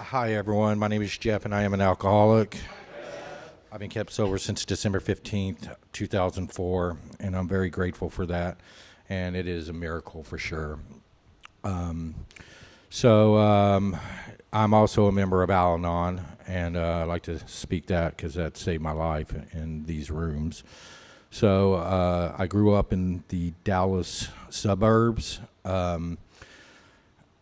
Hi, everyone. My name is Jeff, and I am an alcoholic. I've been kept sober since December 15th, 2004, and I'm very grateful for that. And it is a miracle for sure. So, I'm also a member of Al Anon, and I like to speak that because that saved my life in these rooms. So, I grew up in the Dallas suburbs.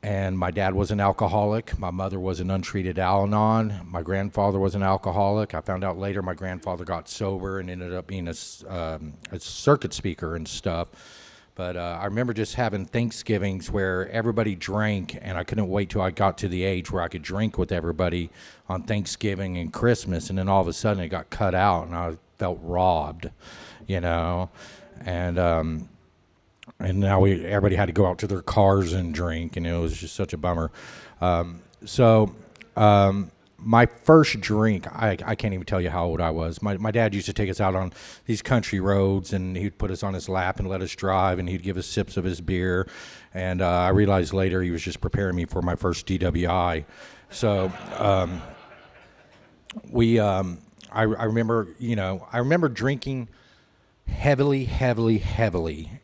And my dad was an alcoholic. My mother was an untreated Al-Anon. My grandfather was an alcoholic. I found out later my grandfather got sober and ended up being a circuit speaker and stuff. But I remember just having Thanksgivings where everybody drank, and I couldn't wait till I got to the age where I could drink with everybody on Thanksgiving and Christmas. And then all of a sudden it got cut out, and I felt robbed, you know. And now everybody had to go out to their cars and drink, and it was just such a bummer. So my first drink, I can't even tell you how old I was. My dad used to take us out on these country roads, and he'd put us on his lap and let us drive, and he'd give us sips of his beer. And I realized later he was just preparing me for my first DWI. So I remember, I remember drinking heavily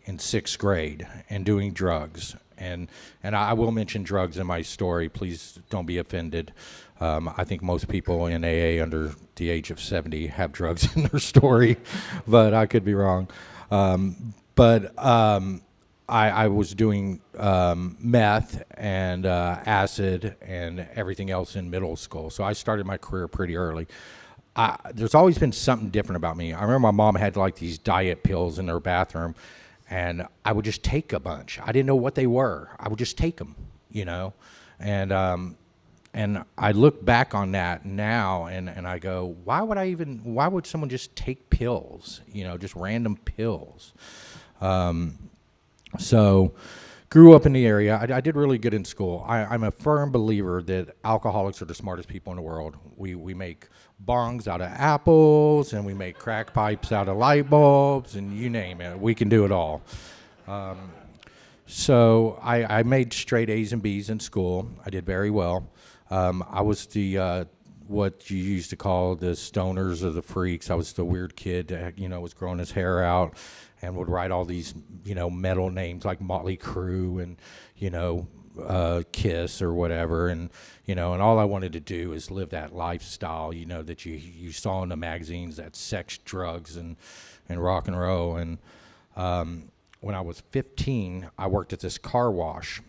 in sixth grade and doing drugs. And I will mention drugs in my story. Please don't be offended. I think most people in AA under the age of 70 have drugs in their story, but I could be wrong. I was doing meth and acid and everything else in middle school. So I started my career pretty early. There's always been something different about me. I remember my mom had like these diet pills in her bathroom, and I would just take a bunch. I didn't know what they were. I would just take them, and I look back on that now, and I go, why would someone just take pills, just random pills? So grew up in the area. I did really good in school. I'm a firm believer that alcoholics are the smartest people in the world. We make bongs out of apples, and we make crack pipes out of light bulbs, and you name it. We can do it all. So I made straight A's and B's in school. I did very well. I was the what you used to call the stoners or the freaks. I was the weird kid that, was growing his hair out and would write all these, metal names like Motley Crue and, Kiss or whatever. And all I wanted to do is live that lifestyle, that you saw in the magazines, that sex, drugs, and rock and roll. And when I was 15, I worked at this car wash.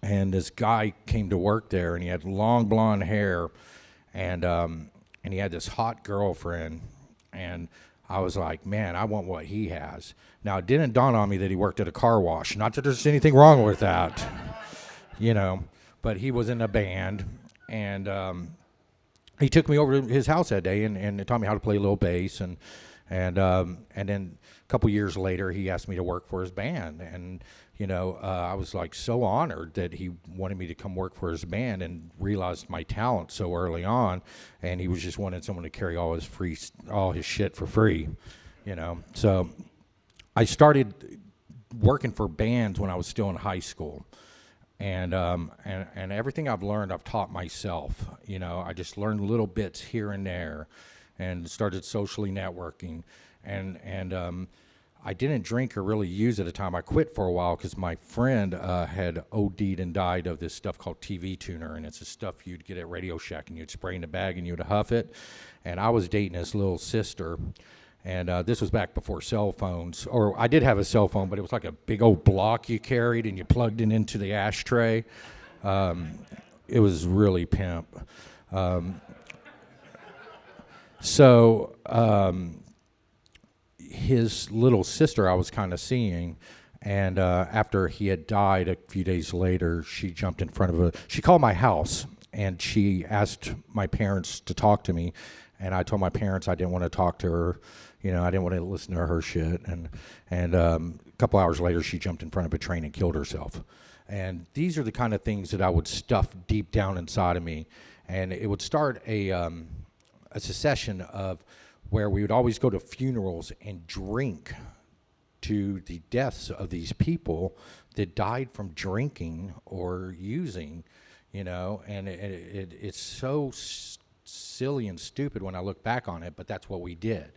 And this guy came to work there, and he had long blonde hair, and he had this hot girlfriend, and I was like, man, I want what he has. Now, it didn't dawn on me that he worked at a car wash. Not that there's anything wrong with that, but he was in a band, and he took me over to his house that day and taught me how to play a little bass, and then a couple years later, he asked me to work for his band, and I was like so honored that he wanted me to come work for his band and realized my talent so early on, and he was just wanting someone to carry all his shit for free, So I started working for bands when I was still in high school, and everything I've learned, I've taught myself. I just learned little bits here and there, and started socially networking, and I didn't drink or really use at the time. I quit for a while because my friend had OD'd and died of this stuff called TV tuner, and it's the stuff you'd get at Radio Shack, and you'd spray in a bag and you'd huff it. And I was dating his little sister, and this was back before cell phones. Or I did have a cell phone, but it was like a big old block you carried, and you plugged it into the ashtray. It was really pimp. His little sister I was kind of seeing, and after he had died a few days later, she jumped in front of she called my house, and she asked my parents to talk to me, and I told my parents I didn't want to talk to her, I didn't want to listen to her shit, and a couple hours later, she jumped in front of a train and killed herself. And these are the kind of things that I would stuff deep down inside of me, and it would start a succession of where we would always go to funerals and drink to the deaths of these people that died from drinking or using, and it's so silly and stupid when I look back on it, but that's what we did,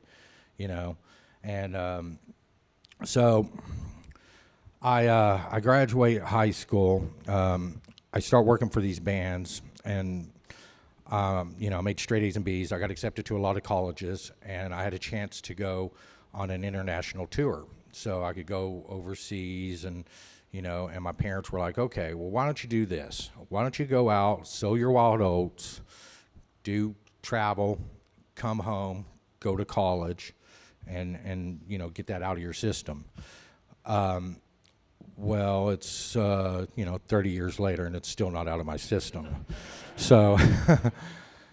you know, and so I graduate high school. I start working for these bands, and I made straight A's and B's. I got accepted to a lot of colleges, and I had a chance to go on an international tour, so I could go overseas, and and my parents were like, okay, well, why don't you do this? Why don't you go out, sow your wild oats, do travel, come home, go to college, and get that out of your system. Well, it's 30 years later, and it's still not out of my system. So,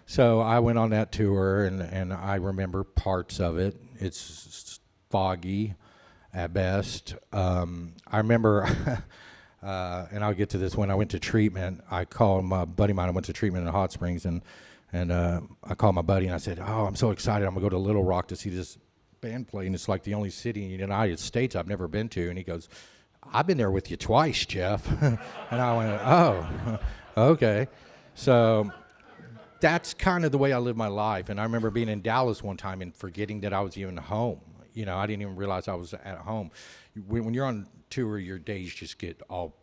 so I went on that tour, and I remember parts of it. It's foggy at best. I remember, and I'll get to this, when I went to treatment, I called my buddy of mine. I went to treatment in Hot Springs, and I called my buddy, and I said, oh, I'm so excited. I'm going to go to Little Rock to see this band play, and it's like the only city in the United States I've never been to. And he goes, I've been there with you twice, Jeff. And I went, oh, okay. So that's kind of the way I live my life. And I remember being in Dallas one time and forgetting that I was even home. I didn't even realize I was at home. When you're on tour, your days just get all,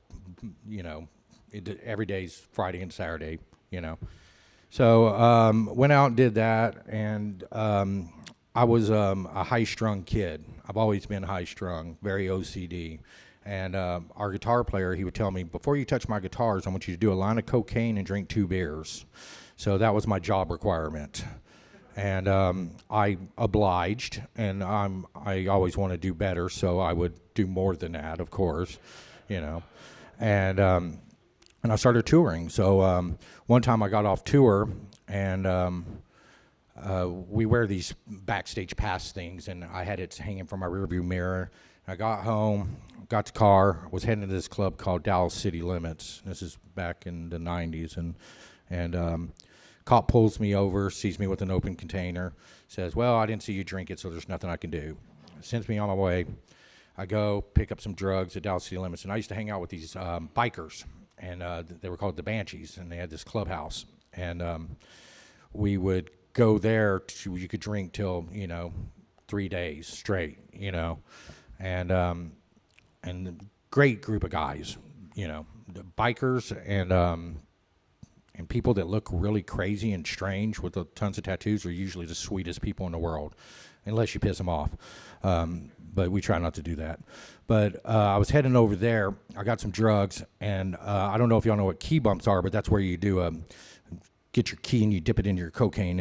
every day's Friday and Saturday, So went out and did that, and I was a high-strung kid. I've always been high-strung, very OCD. And our guitar player, he would tell me, before you touch my guitars, I want you to do a line of cocaine and drink 2 beers. So that was my job requirement. And I obliged, and I always want to do better, so I would do more than that, of course, And I started touring. So one time I got off tour, and we wear these backstage pass things, and I had it hanging from my rearview mirror. I got home, got the car, was heading to this club called Dallas City Limits. This is back in the 90s, and cop pulls me over, sees me with an open container, says, well, I didn't see you drink it, so there's nothing I can do. Sends me on my way. I go pick up some drugs at Dallas City Limits, and I used to hang out with these bikers, and they were called the Banshees, and they had this clubhouse, and we would go there you could drink till 3 days straight, and great group of guys, the bikers and people that look really crazy and strange with tons of tattoos are usually the sweetest people in the world, unless you piss them off. But we try not to do that. But I was heading over there. I got some drugs, and I don't know if y'all know what key bumps are, but that's where you do get your key and you dip it into your cocaine,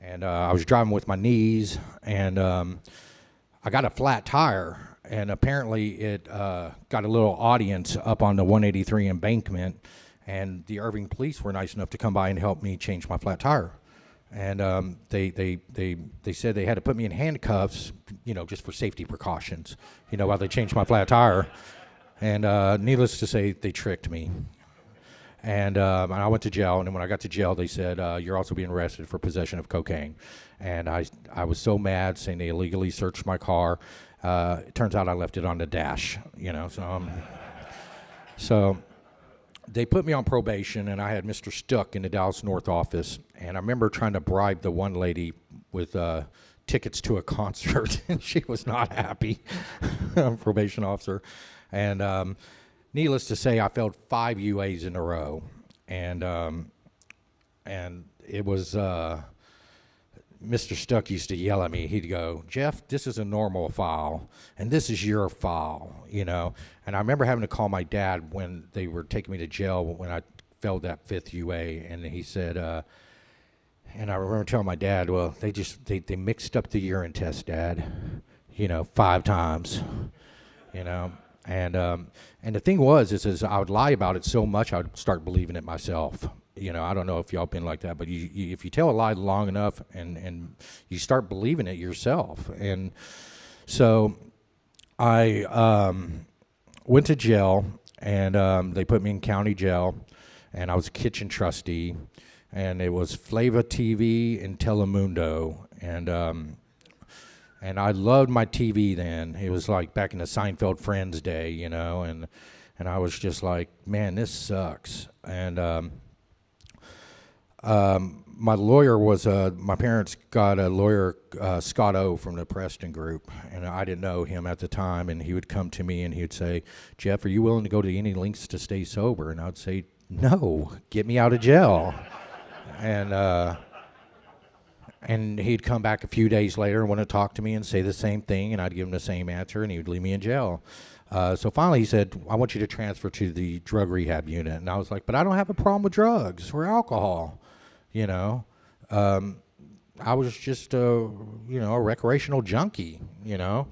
and I was driving with my knees, and I got a flat tire, and apparently it got a little audience up on the 183 embankment, and the Irving police were nice enough to come by and help me change my flat tire. And they said they had to put me in handcuffs, just for safety precautions, while they changed my flat tire. And needless to say, they tricked me. And I went to jail, and then when I got to jail, they said, you're also being arrested for possession of cocaine. And I was so mad, saying they illegally searched my car. It turns out I left it on the dash, so they put me on probation, and I had Mr. Stuck in the Dallas North office. And I remember trying to bribe the one lady with tickets to a concert, and she was not happy. I'm a probation officer. And needless to say, I failed 5 UAs in a row. And it was Mr. Stuck used to yell at me. He'd go, Jeff, this is a normal file, and this is your file, And I remember having to call my dad when they were taking me to jail when I failed that 5th UA, and he said, and I remember telling my dad, well, they mixed up the urine test, Dad, 5 times, And the thing is I would lie about it so much I would start believing it myself. I don't know if y'all been like that, but if you tell a lie long enough and you start believing it yourself. And so I went to jail, and they put me in county jail, and I was a kitchen trustee, and it was Flava TV and Telemundo, and I loved my TV then. It was like back in the Seinfeld Friends day, and And I was just like, man, this sucks. And my lawyer was my parents got a lawyer, Scott O from the Preston Group, and I didn't know him at the time. And he would come to me and he would say, Jeff, are you willing to go to any lengths to stay sober? And I'd say, no, get me out of jail. And he'd come back a few days later and want to talk to me and say the same thing, and I'd give him the same answer, and he would leave me in jail. So finally he said, I want you to transfer to the drug rehab unit. And I was like, but I don't have a problem with drugs or alcohol, you know. I was just, a recreational junkie, you know.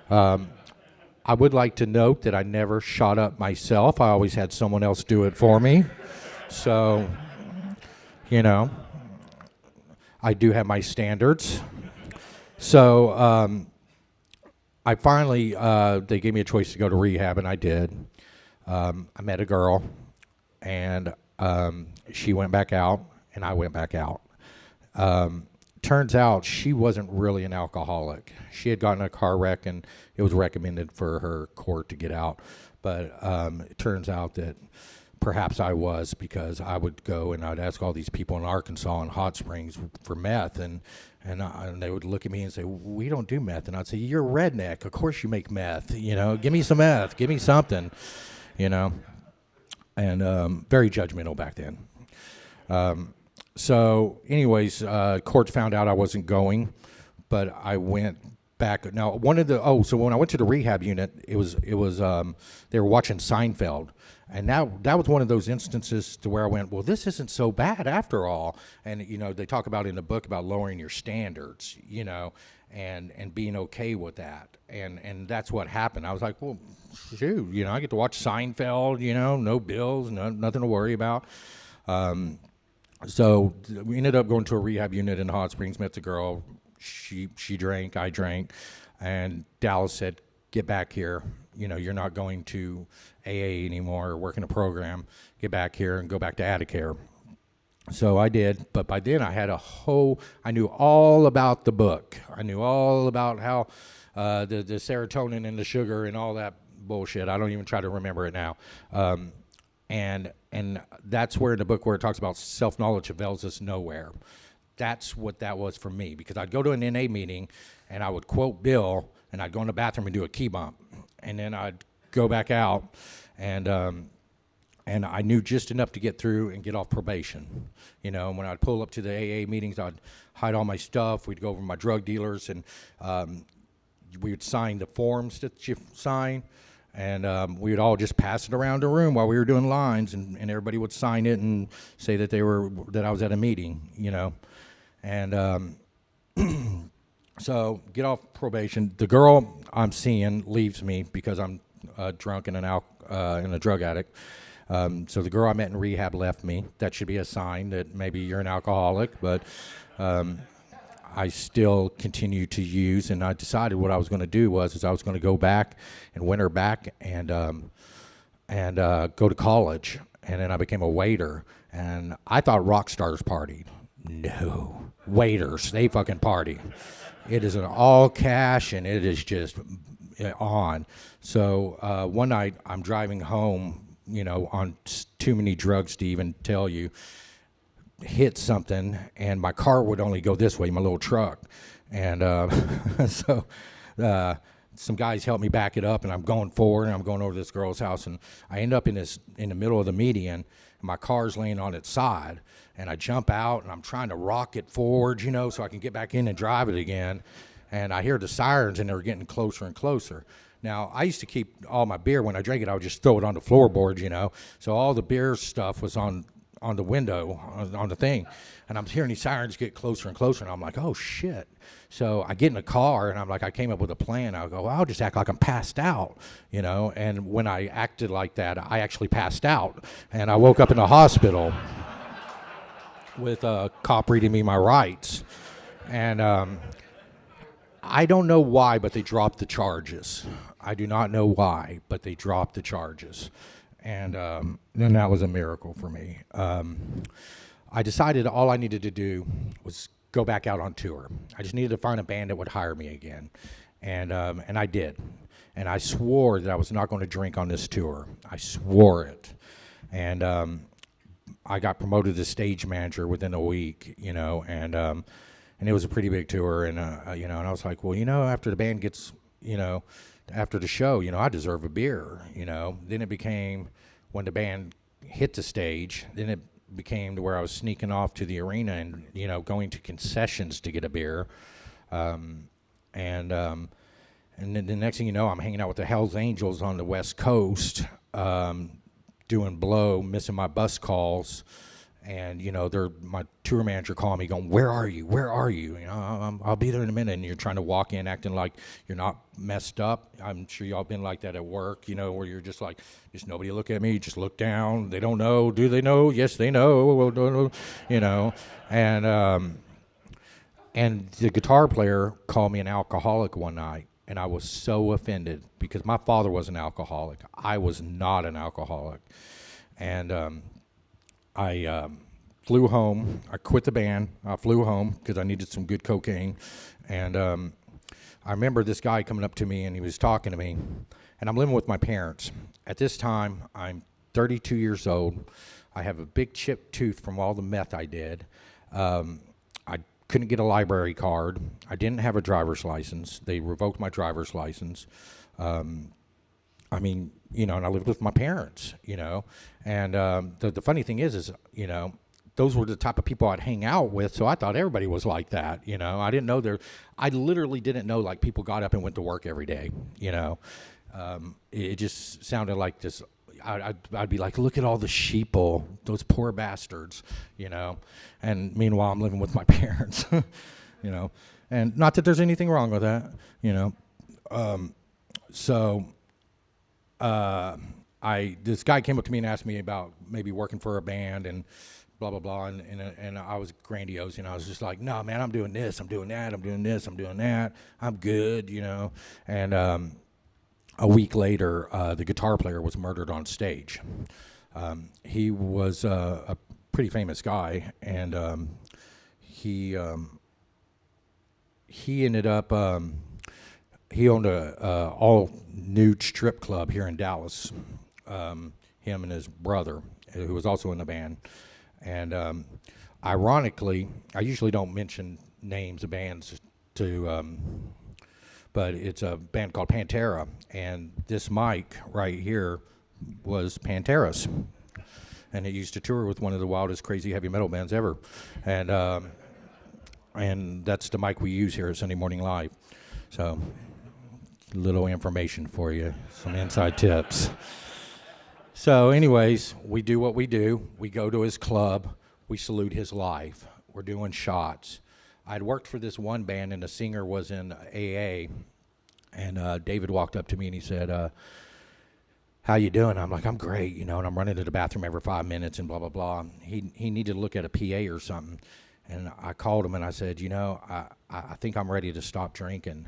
I would like to note that I never shot up myself. I always had someone else do it for me. So, you know, I do have my standards. So I finally, they gave me a choice to go to rehab, and I did. I met a girl, and she went back out, and I went back out. Turns out she wasn't really an alcoholic. She had gotten in a car wreck, and it was recommended for her court to get out. But it turns out that perhaps I was, because I would go and I'd ask all these people in Arkansas and Hot Springs for meth, and they would look at me and say, we don't do meth. And I'd say, you're a redneck. Of course you make meth. You know, give me some meth. Give me something, you know. And very judgmental back then. So anyways, court found out I wasn't going, but I went back. Now, so when I went to the rehab unit, it was they were watching Seinfeld. And that was one of those instances to where I went, well, this isn't so bad after all. And, you know, they talk about in the book about lowering your standards, you know, and being okay with that. And that's what happened. I was like, well, shoot, you know, I get to watch Seinfeld, you know, no bills, nothing to worry about. So we ended up going to a rehab unit in Hot Springs, met the girl. She drank, I drank. And Dallas said, get back here. You know, you're not going to AA anymore or working a program. Get back here and go back to Atticare. So I did, but by then I knew all about the book. I knew all about how the serotonin and the sugar and all that bullshit. I don't even try to remember it now. And that's where in the book where it talks about self-knowledge avails us nowhere. That's what that was for me, because I'd go to an NA meeting and I would quote Bill and I'd go in the bathroom and do a key bump. And then I'd go back out, and I knew just enough to get through and get off probation. You know, when I'd pull up to the AA meetings, I'd hide all my stuff. We'd go over my drug dealers, and we would sign the forms that you sign, and we would all just pass it around the room while we were doing lines, and everybody would sign it and say that that I was at a meeting, you know, and so get off probation. The girl I'm seeing leaves me because I'm drunk and a drug addict. So the girl I met in rehab left me. That should be a sign that maybe you're an alcoholic, but I still continue to use, and I decided what I was going to do was I was going to go back and win her back and go to college. And then I became a waiter, and I thought rock stars partied. No, waiters, they fucking party. It is an all cash, and it is just on. So one night I'm driving home, you know, on too many drugs to even tell you, hit something, and my car would only go this way, my little truck. And so some guys helped me back it up, and I'm going forward, and I'm going over to this girl's house, and I end up in the middle of the median, and my car's laying on its side, and I jump out, and I'm trying to rock it forward, you know, so I can get back in and drive it again, and I hear the sirens, and they're getting closer and closer. Now, I used to keep all my beer. When I drank it, I would just throw it on the floorboards, you know, so all the beer stuff was on the window, on the thing, and I'm hearing these sirens get closer and closer, and I'm like, oh, shit. So I get in the car, and I'm like, I came up with a plan. I'll go, well, I'll just act like I'm passed out, you know, and when I acted like that, I actually passed out, and I woke up in the hospital with a cop reading me my rights, and I don't know why, but they dropped the charges. I do not know why, but they dropped the charges. And then that was a miracle for me. I decided all I needed to do was go back out on tour. I just needed to find a band that would hire me again. and I did. And I swore that I was not going to drink on this tour. I swore it. And I got promoted to stage manager within a week, and it was a pretty big tour. And, and I was like, well, after the band gets, after the show, I deserve a beer, Then it became, when the band hit the stage, then it became to where I was sneaking off to the arena and, going to concessions to get a beer. And then the next thing you know, I'm hanging out with the Hells Angels on the West Coast, doing blow, missing my bus calls. And, they're my tour manager calling me going, where are you? Where are you? I'll be there in a minute. And you're trying to walk in acting like you're not messed up. I'm sure y'all been like that at work, where you're just like, just nobody look at me, just look down. They don't know. Do they know? Yes, they know. And the guitar player called me an alcoholic one night. And I was so offended because my father was an alcoholic. I was not an alcoholic. And I flew home. I quit the band. I flew home because I needed some good cocaine. And I remember this guy coming up to me, and he was talking to me. And I'm living with my parents. At this time, I'm 32 years old. I have a big chipped tooth from all the meth I did. I couldn't get a library card. I didn't have a driver's license. They revoked my driver's license. And I lived with my parents, And the funny thing is, those were the type of people I'd hang out with, so I thought everybody was like that, I didn't know I literally didn't know, like, people got up and went to work every day, It just sounded like this. I'd be like, look at all the sheeple, those poor bastards, And meanwhile, I'm living with my parents, And not that there's anything wrong with that, This guy came up to me and asked me about maybe working for a band and blah, blah, blah. And I was grandiose, I was just like, no, man, I'm doing this, I'm doing that, I'm doing this, I'm doing that. I'm good, And a week later, the guitar player was murdered on stage. He was a pretty famous guy, and he ended up, he owned a all nude strip club here in Dallas. Him and his brother, who was also in the band. And ironically, I usually don't mention names of bands but it's a band called Pantera, and this mic right here was Pantera's, and it used to tour with one of the wildest, crazy heavy metal bands ever, and that's the mic we use here at Sunday Morning Live. So, little information for you, some inside tips. So, anyways, we do what we do. We go to his club. We salute his life. We're doing shots. I'd worked for this one band, and the singer was in AA. And David walked up to me, and he said, how you doing? I'm like, I'm great, and I'm running to the bathroom every 5 minutes and blah, blah, blah. He needed to look at a PA or something. And I called him, and I said, I think I'm ready to stop drinking.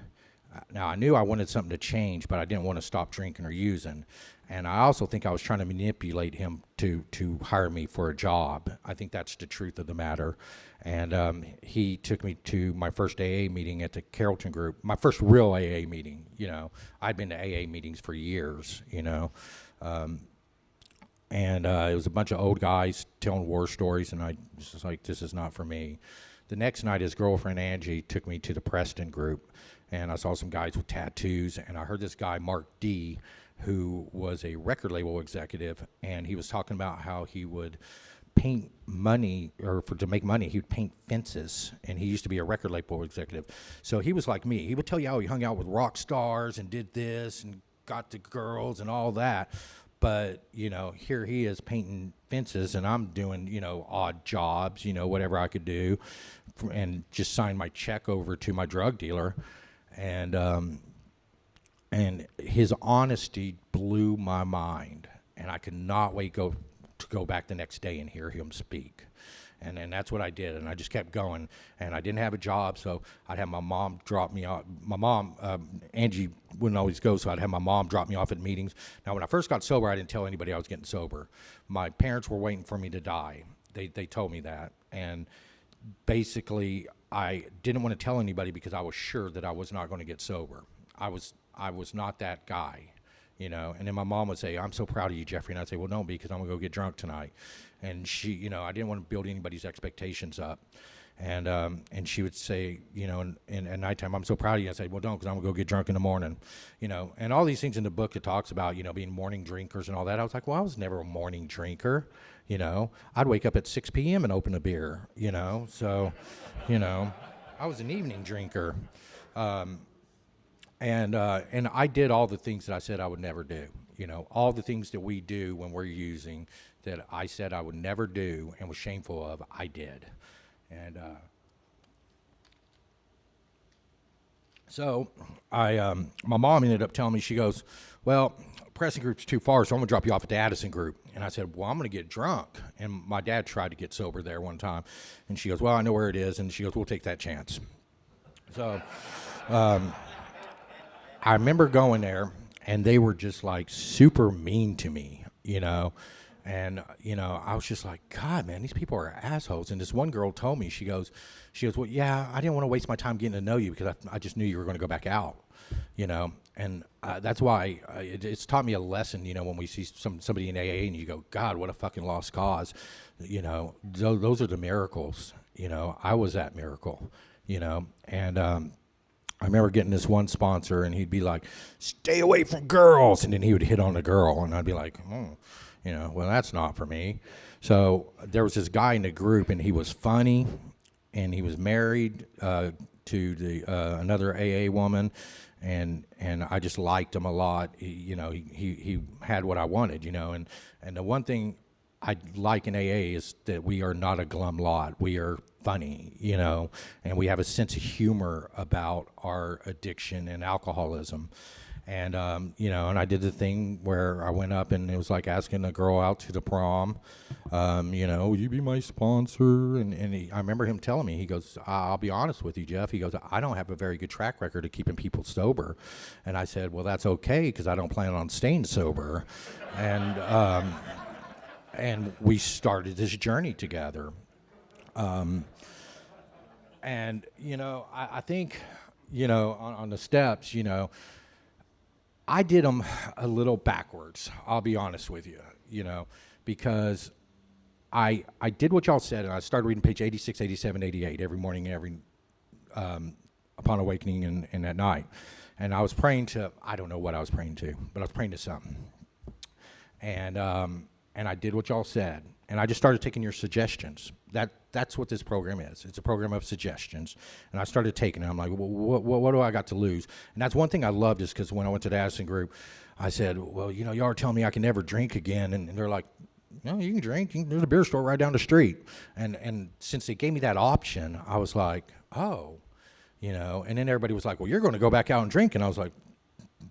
Now, I knew I wanted something to change, but I didn't want to stop drinking or using. And I also think I was trying to manipulate him to hire me for a job. I think that's the truth of the matter. And he took me to my first AA meeting at the Carrollton Group, my first real AA meeting. I'd been to AA meetings for years, and it was a bunch of old guys telling war stories, and I was just like, this is not for me. The next night, his girlfriend, Angie, took me to the Preston Group, and I saw some guys with tattoos, and I heard this guy, Mark D., who was a record label executive, and he was talking about how he would paint money, to make money, he would paint fences, and he used to be a record label executive. So he was like me. He would tell you how he hung out with rock stars and did this and got the girls and all that. But, here he is painting fences, and I'm doing, odd jobs, whatever I could do, and just sign my check over to my drug dealer. And his honesty blew my mind, and I could not wait to go back the next day and hear him speak. And that's what I did, and I just kept going. And I didn't have a job, so I'd have my mom drop me off. My mom, Angie, wouldn't always go, so I'd have my mom drop me off at meetings. Now, when I first got sober, I didn't tell anybody I was getting sober. My parents were waiting for me to die. They told me that. And basically, I didn't want to tell anybody because I was sure that I was not going to get sober. I was not that guy, you know. And then my mom would say, "I'm so proud of you, Jeffrey," and I'd say, "Well, don't be, because I'm gonna go get drunk tonight." And she, you know, I didn't want to build anybody's expectations up. And she would say, you know, in at nighttime, "I'm so proud of you." I say, "Well, don't, because I'm gonna go get drunk in the morning," you know. And all these things in the book, it talks about, you know, being morning drinkers and all that. I was like, well, I was never a morning drinker, you know. I'd wake up at 6 p.m. and open a beer, you know. So, you know, I was an evening drinker. And I did all the things that I said I would never do. You know, all the things that we do when we're using that I said I would never do and was shameful of, I did. And so my mom ended up telling me, she goes, "Well, pressing group's too far, so I'm gonna drop you off at the Addison group." And I said, "Well, I'm gonna get drunk." And my dad tried to get sober there one time, and she goes, "Well, I know where it is," and she goes, "We'll take that chance." So I remember going there, and they were just like super mean to me, you know. And, you know, I was just like, God, man, these people are assholes. And this one girl told me, she goes, "Well, yeah, I didn't want to waste my time getting to know you, because I just knew you were going to go back out, you know." And that's why it's taught me a lesson, you know, when we see somebody in AA and you go, God, what a fucking lost cause. You know, those are the miracles. You know, I was that miracle, you know. And I remember getting this one sponsor, and he'd be like, "Stay away from girls." And then he would hit on a girl, and I'd be like, you know, well, that's not for me. So there was this guy in the group, and he was funny, and he was married to the another AA woman, and I just liked him a lot. You know, he had what I wanted, you know. And the one thing I like in AA is that we are not a glum lot. We are funny, you know, and we have a sense of humor about our addiction and alcoholism. And, you know, and I did the thing where I went up, and it was like asking a girl out to the prom, you know, "Will you be my sponsor?" And I remember him telling me, he goes, "I'll be honest with you, Jeff." He goes, "I don't have a very good track record of keeping people sober." And I said, "Well, that's okay, because I don't plan on staying sober." And we started this journey together. And, you know, I think, you know, on the steps, you know, I did them a little backwards, I'll be honest with you, you know, because I did what y'all said, and I started reading page 86, 87, 88 every morning, upon awakening and at night. And I was praying to, I don't know what I was praying to, but I was praying to something. And I did what y'all said, and I just started taking your suggestions. That's what this program is. It's a program of suggestions, and I started taking it. I'm like, well, what do I got to lose? And that's one thing I loved, is because when I went to the Addison group, I said, "Well, you know, y'all are telling me I can never drink again," and they're like, "No, you can drink. There's a beer store right down the street." And since they gave me that option, I was like, oh, you know. And then everybody was like, "Well, you're going to go back out and drink," and I was like,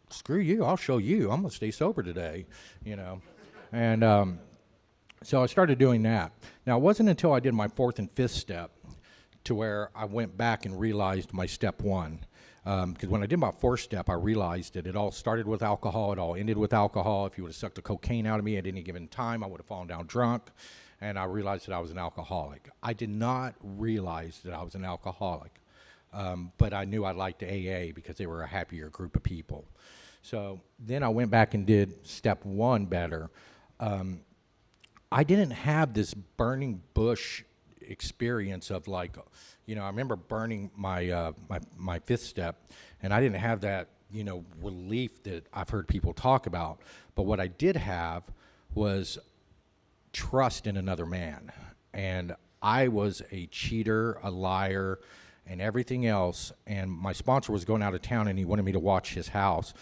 "Screw you! I'll show you. I'm going to stay sober today," you know. And so I started doing that. Now, it wasn't until I did my fourth and fifth step to where I went back and realized my step one. Because when I did my fourth step, I realized that it all started with alcohol. It all ended with alcohol. If you would have sucked the cocaine out of me at any given time, I would have fallen down drunk. And I realized that I was an alcoholic. I did not realize that I was an alcoholic. But I knew I liked AA because they were a happier group of people. So then I went back and did step one better. I didn't have this burning bush experience of, like, you know, I remember burning my my fifth step, and I didn't have that, you know, relief that I've heard people talk about. But what I did have was trust in another man. And I was a cheater, a liar, and everything else. And my sponsor was going out of town, and he wanted me to watch his house.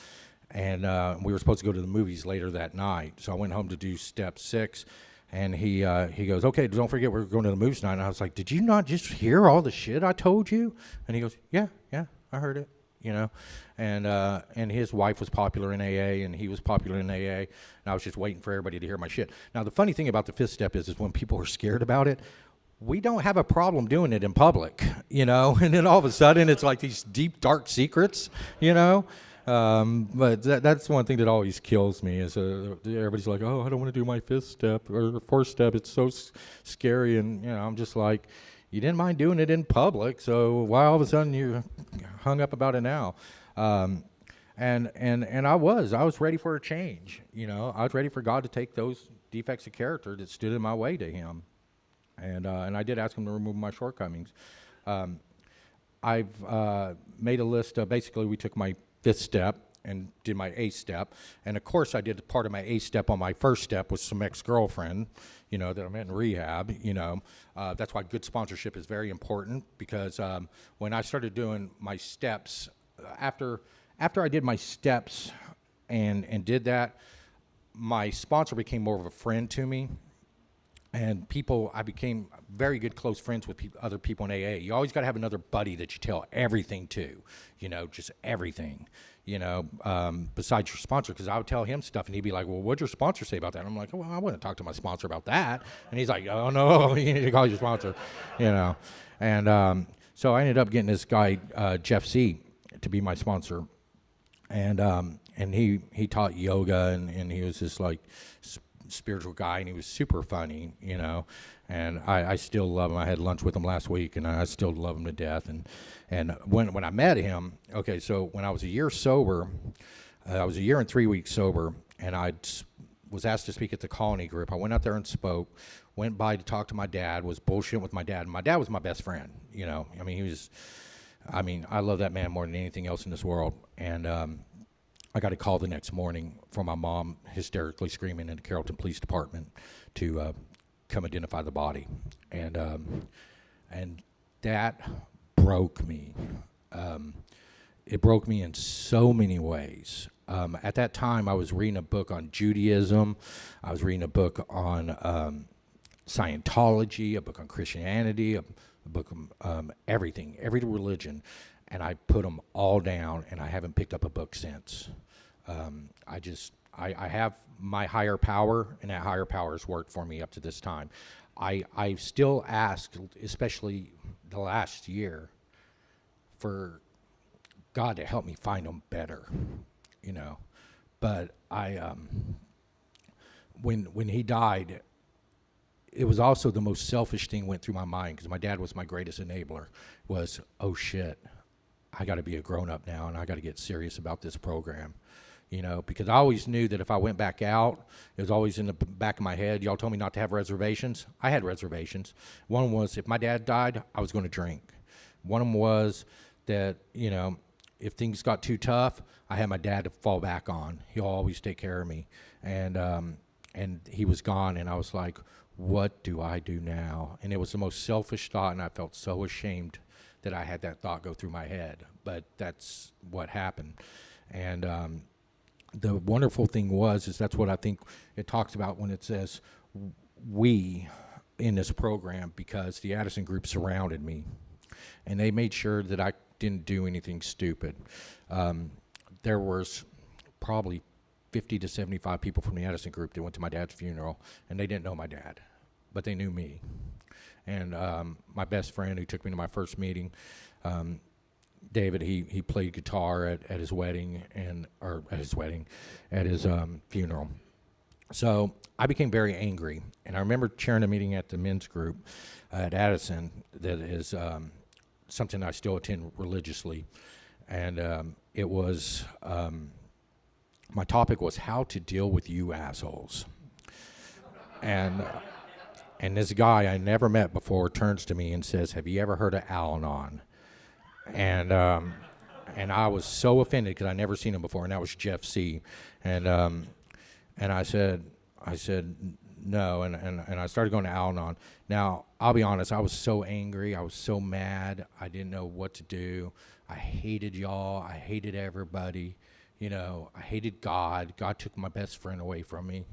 And we were supposed to go to the movies later that night. So I went home to do step 6. And he goes, "Okay, don't forget we're going to the movies tonight." And I was like, "Did you not just hear all the shit I told you?" And he goes, Yeah, I heard it, you know. And his wife was popular in AA, and he was popular in AA. And I was just waiting for everybody to hear my shit. Now, the funny thing about the fifth step is when people are scared about it, we don't have a problem doing it in public, you know. And then all of a sudden, it's like these deep, dark secrets, you know. But that's one thing that always kills me is everybody's like, "Oh, I don't want to do my fifth step or fourth step. It's so scary." And, you know, I'm just like, you didn't mind doing it in public, so why all of a sudden you're hung up about it now? And I was ready for a change. I was ready for God to take those defects of character that stood in my way to Him, and I did ask Him to remove my shortcomings. I've made a list. Basically, we took my fifth step and did my eighth step, and of course, I did part of my eighth step on my first step with some ex-girlfriend, that I met in rehab. That's why good sponsorship is very important, because when I started doing my steps, after I did my steps and did that, my sponsor became more of a friend to me. And I became very good close friends with other people in AA. You always got to have another buddy that you tell everything to, just everything, besides your sponsor. Because I would tell him stuff, and he'd be like, well, what'd your sponsor say about that? And I'm like, well, I wouldn't talk to my sponsor about that. And he's like, oh, no, you need to call your sponsor, And so I ended up getting this guy, Jeff C., to be my sponsor. And he taught yoga, and he was just like spiritual guy, and he was super funny, and I still love him. I had lunch with him last week, and I still love him to death. And when I met him, okay, so when I was a year sober, I was a year and 3 weeks sober, and I was asked to speak at the Colony group. I went out there and spoke, went by to talk to my dad, was bullshitting with my dad. My dad was my best friend, I love that man more than anything else in this world. And I got a call the next morning from my mom hysterically screaming in the Carrollton Police Department to come identify the body. And that broke me. It broke me in so many ways. At that time, I was reading a book on Judaism. I was reading a book on Scientology, a book on Christianity, a book on everything, every religion. And I put them all down, and I haven't picked up a book since. I have my higher power, and that higher power has worked for me up to this time. I still ask, especially the last year, for God to help me find them better, But when he died, it was also the most selfish thing went through my mind, because my dad was my greatest enabler, was, oh shit, I got to be a grown-up now, and I got to get serious about this program, because I always knew that if I went back out, it was always in the back of my head. Y'all told me not to have reservations. I had reservations. One was, if my dad died, I was going to drink. One of them was that, if things got too tough, I had my dad to fall back on. He'll always take care of me. And he was gone, and I was like, what do I do now? And it was the most selfish thought, and I felt so ashamed that I had that thought go through my head. But that's what happened. And the wonderful thing is that's what I think it talks about when it says we in this program, because the Addison group surrounded me, and they made sure that I didn't do anything stupid. There was probably 50 to 75 people from the Addison group that went to my dad's funeral, and they didn't know my dad, but they knew me. And my best friend who took me to my first meeting, David, he played guitar at his wedding, at his funeral. So I became very angry, and I remember chairing a meeting at the men's group at Addison that is something I still attend religiously, and it was my topic was how to deal with you assholes. And this guy I never met before turns to me and says, have you ever heard of Al-Anon? And I was so offended because I never seen him before, and that was Jeff C. And I said no, and I started going to Al-Anon. Now, I'll be honest, I was so angry, I was so mad, I didn't know what to do. I hated y'all, I hated everybody, I hated God. God took my best friend away from me.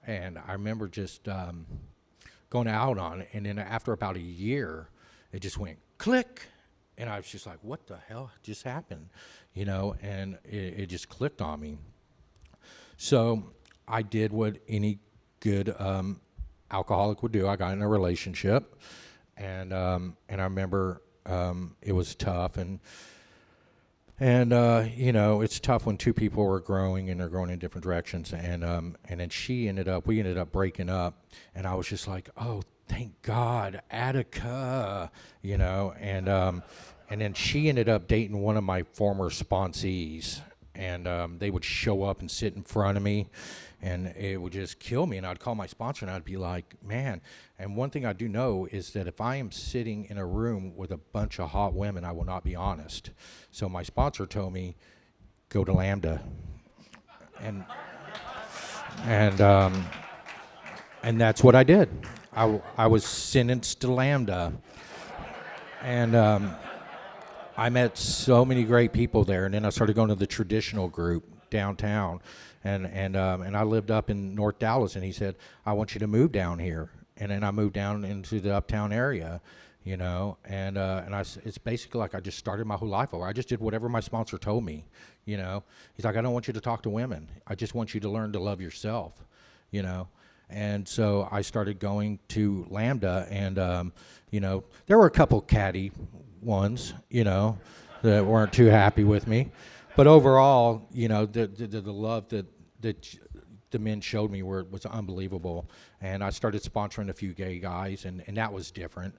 And I remember just going to Al-Anon, and then after about a year, it just went click. And I was just like, what the hell just happened? And it just clicked on me. So I did what any good alcoholic would do. I got in a relationship, and I remember it was tough, and it's tough when two people are growing and they're growing in different directions, and then we ended up breaking up, and I was just like, oh, thank God, Attica, and then she ended up dating one of my former sponsees, and they would show up and sit in front of me, and it would just kill me. And I'd call my sponsor, and I'd be like, man. And one thing I do know is that if I am sitting in a room with a bunch of hot women, I will not be honest. So my sponsor told me, go to Lambda, and and and that's what I did. I was sentenced to Lambda, and I met so many great people there. And then I started going to the traditional group downtown, and I lived up in North Dallas. And he said, I want you to move down here. And then I moved down into the uptown area, you know, and it's basically like I just started my whole life over. I just did whatever my sponsor told me, you know. He's like, I don't want you to talk to women. I just want you to learn to love yourself, you know. And so I started going to Lambda, and you know, there were a couple catty ones, you know, that weren't too happy with me, but overall, you know, the love that the men showed me was unbelievable. And I started sponsoring a few gay guys, and that was different.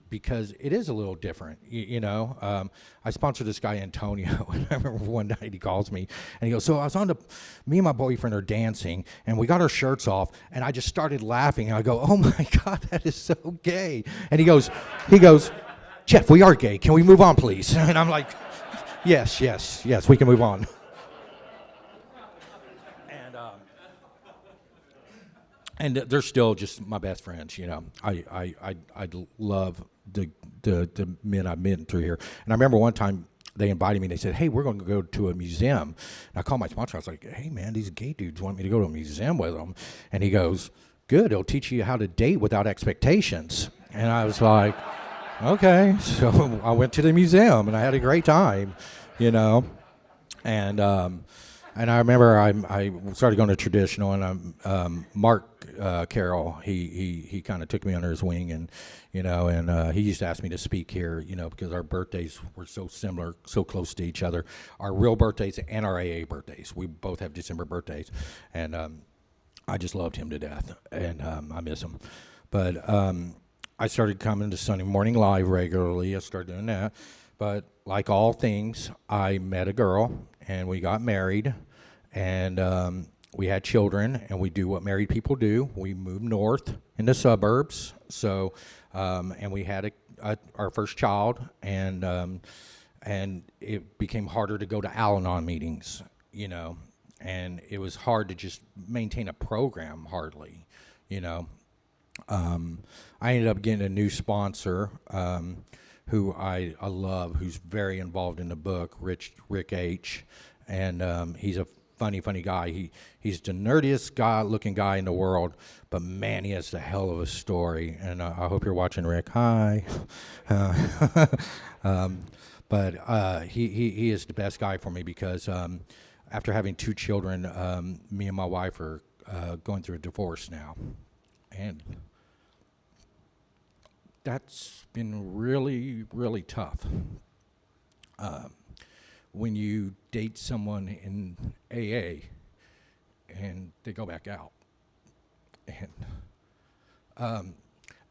Because it is a little different, you know. I sponsored this guy, Antonio, and I remember one night he calls me, and he goes, so I was me and my boyfriend are dancing, and we got our shirts off, and I just started laughing, and I go, oh my God, that is so gay. And he goes, Jeff, we are gay, can we move on, please? And I'm like, yes, we can move on. And they're still just my best friends, you know. I love the men I've been through here. And I remember one time they invited me. They said, "Hey, we're going to go to a museum." And I called my sponsor. I was like, "Hey, man, these gay dudes want me to go to a museum with them." And he goes, "Good. It'll teach you how to date without expectations." And I was like, "Okay." So I went to the museum and I had a great time, you know. And I remember I started going to traditional, and Mark Carroll, he kind of took me under his wing, and you know, and he used to ask me to speak here, you know, because our birthdays were so similar, so close to each other, our real birthdays and our AA birthdays. We both have December birthdays, and I just loved him to death, and I miss him. But I started coming to Sunday Morning Live regularly. I started doing that, but like all things, I met a girl, and we got married. And we had children, and we do what married people do. We moved north in the suburbs. So, and we had our first child, and it became harder to go to Al-Anon meetings, you know, and it was hard to just maintain a program hardly, you know. I ended up getting a new sponsor, who I love, who's very involved in the book, Rick H., and he's a funny guy. He's the nerdiest looking guy in the world, but man, he has a hell of a story. And I hope you're watching, Rick. Hi. But he is the best guy for me because after having 2 children, me and my wife are going through a divorce now, and that's been really, really tough. When you date someone in AA and they go back out.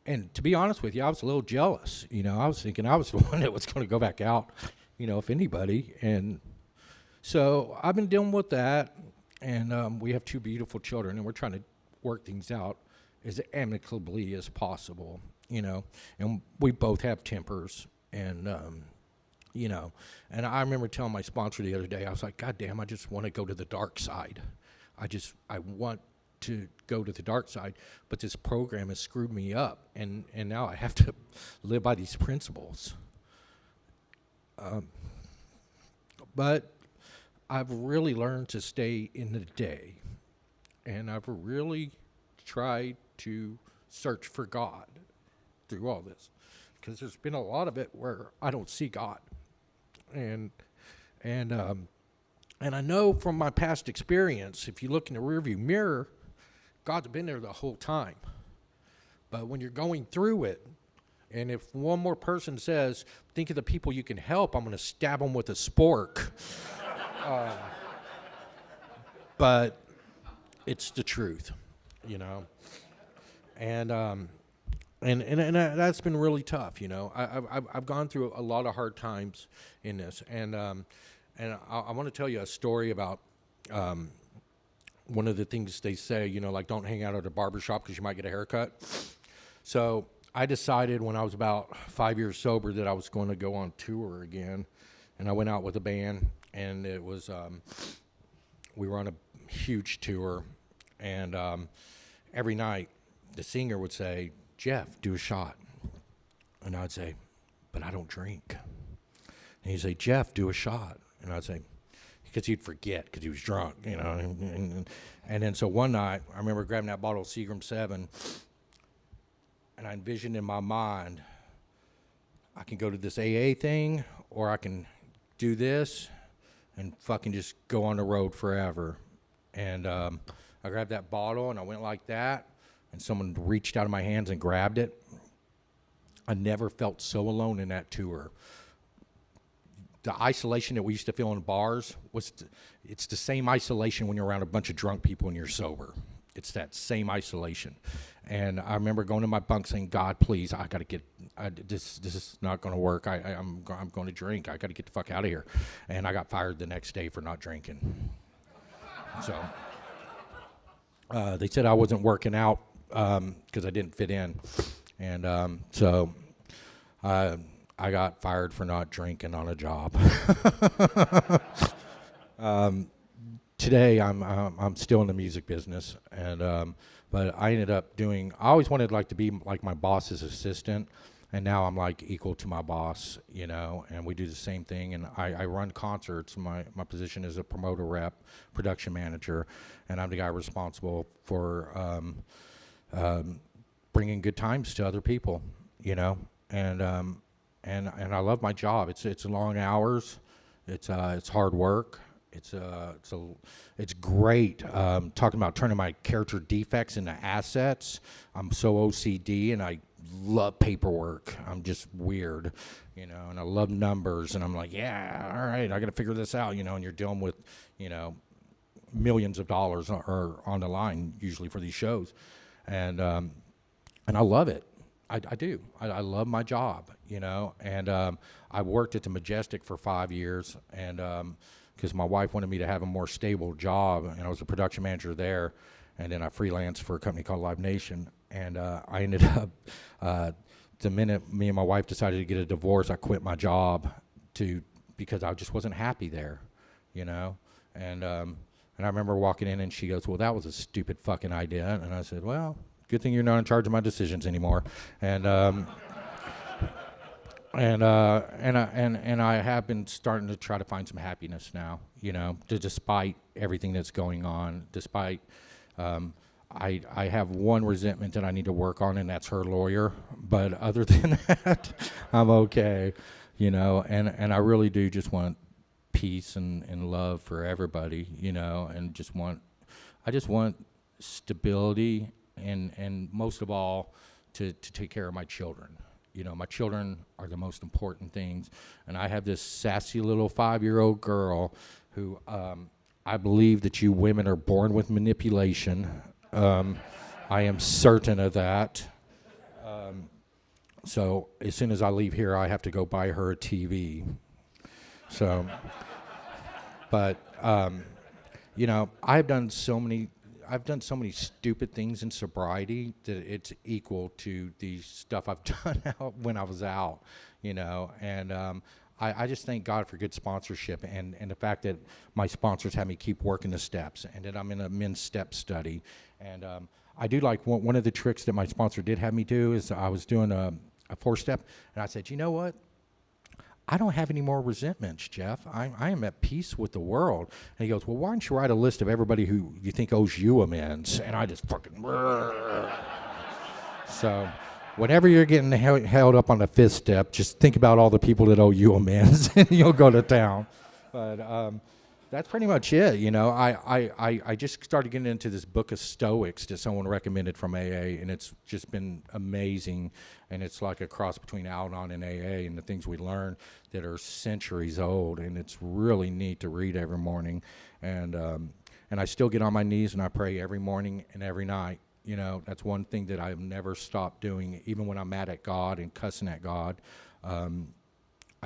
And to be honest with you, I was a little jealous. You know, I was thinking I was the one that was going to go back out, you know, if anybody. And so I've been dealing with that, and we have 2 beautiful children, and we're trying to work things out as amicably as possible, you know. And we both have tempers, and you know, and I remember telling my sponsor the other day, I was like, God damn, I just want to go to the dark side. I want to go to the dark side, but this program has screwed me up, and now I have to live by these principles. But I've really learned to stay in the day, and I've really tried to search for God through all this, because there's been a lot of it where I don't see God. And I know from my past experience, if you look in the rearview mirror, God's been there the whole time. But when you're going through it, and if one more person says, think of the people you can help, I'm going to stab them with a spork. But it's the truth, you know. And that's been really tough, you know. I've gone through a lot of hard times in this, and And I want to tell you a story about one of the things they say, like don't hang out at a barber shop because you might get a haircut. So I decided when I was about 5 years sober that I was going to go on tour again. And I went out with a band, and it was, we were on a huge tour. And every night the singer would say, Jeff, do a shot. And I'd say, but I don't drink. And he'd say, Jeff, do a shot. And I'd say, because he'd forget because he was drunk, And then so one night, I remember grabbing that bottle of Seagram 7, and I envisioned in my mind, I can go to this AA thing, or I can do this and fucking just go on the road forever. And I grabbed that bottle, and I went like that, and someone reached out of my hands and grabbed it. I never felt so alone in that tour. The isolation that we used to feel in bars it's the same isolation when you're around a bunch of drunk people and you're sober. It's that same isolation. And I remember going to my bunk saying, God, please, I got to get, this is not going to work. I'm going to drink. I got to get the fuck out of here. And I got fired the next day for not drinking. So they said I wasn't working out because I didn't fit in. And so I got fired for not drinking on a job. Today I'm still in the music business, and but I ended up I always wanted to be like my boss's assistant, and now I'm like equal to my boss, and we do the same thing. And I run concerts. My position is a promoter rep, production manager, and I'm the guy responsible for bringing good times to other people, and I love my job. It's long hours, it's hard work. It's great. Talking about turning my character defects into assets. I'm so OCD, and I love paperwork. I'm just weird, and I love numbers. And I'm like, yeah, all right, I got to figure this out, and you're dealing with, millions of dollars are on the line usually for these shows, and I love it. I do. I love my job, and I worked at the Majestic for 5 years, and because my wife wanted me to have a more stable job, and I was a production manager there, and then I freelanced for a company called Live Nation, and I ended up, the minute me and my wife decided to get a divorce, I quit my job because I just wasn't happy there, and I remember walking in, and she goes, well, that was a stupid fucking idea, and I said, well, good thing you're not in charge of my decisions anymore. And and I have been starting to try to find some happiness now, despite everything that's going on. Despite I have one resentment that I need to work on, and that's her lawyer. But other than that, I'm okay, and I really do just want peace and love for everybody, and I just want stability. And most of all, to take care of my children. My children are the most important things. And I have this sassy little 5-year-old girl who I believe that you women are born with manipulation. I am certain of that. So as soon as I leave here, I have to go buy her a TV. So, but, I've done so many stupid things in sobriety that it's equal to the stuff I've done when I was out, and I just thank God for good sponsorship and the fact that my sponsors have me keep working the steps, and that I'm in a men's step study. And I do like one of the tricks that my sponsor did have me do is I was doing a 4-step, and I said, you know what? I don't have any more resentments, Jeff. I am at peace with the world. And he goes, well, why don't you write a list of everybody who you think owes you amends? And I just fucking... So whenever you're getting held up on the 5th step, just think about all the people that owe you amends, and you'll go to town. But that's pretty much it, I just started getting into this book of Stoics that someone recommended from AA, and it's just been amazing. And it's like a cross between Al-Anon and AA, and the things we learn that are centuries old, and it's really neat to read every morning. And I still get on my knees and I pray every morning and every night. That's one thing that I've never stopped doing, even when I'm mad at God and cussing at God.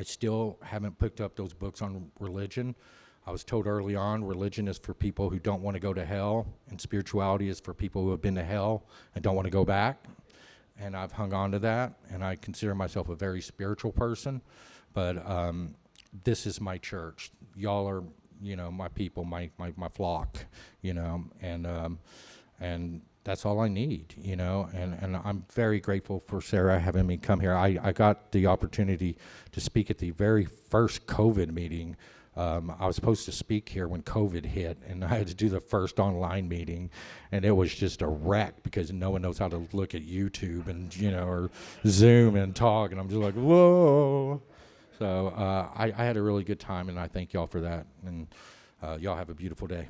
I still haven't picked up those books on religion. I was told early on, religion is for people who don't want to go to hell, and spirituality is for people who have been to hell and don't want to go back. And I've hung on to that, and I consider myself a very spiritual person. But this is my church. Y'all are, my people, my flock, and that's all I need, and I'm very grateful for Sarah having me come here. I got the opportunity to speak at the very first COVID meeting. I was supposed to speak here when COVID hit, and I had to do the first online meeting, and it was just a wreck because no one knows how to look at YouTube and, or Zoom and talk, and I'm just like, whoa. So I had a really good time, and I thank y'all for that, and y'all have a beautiful day.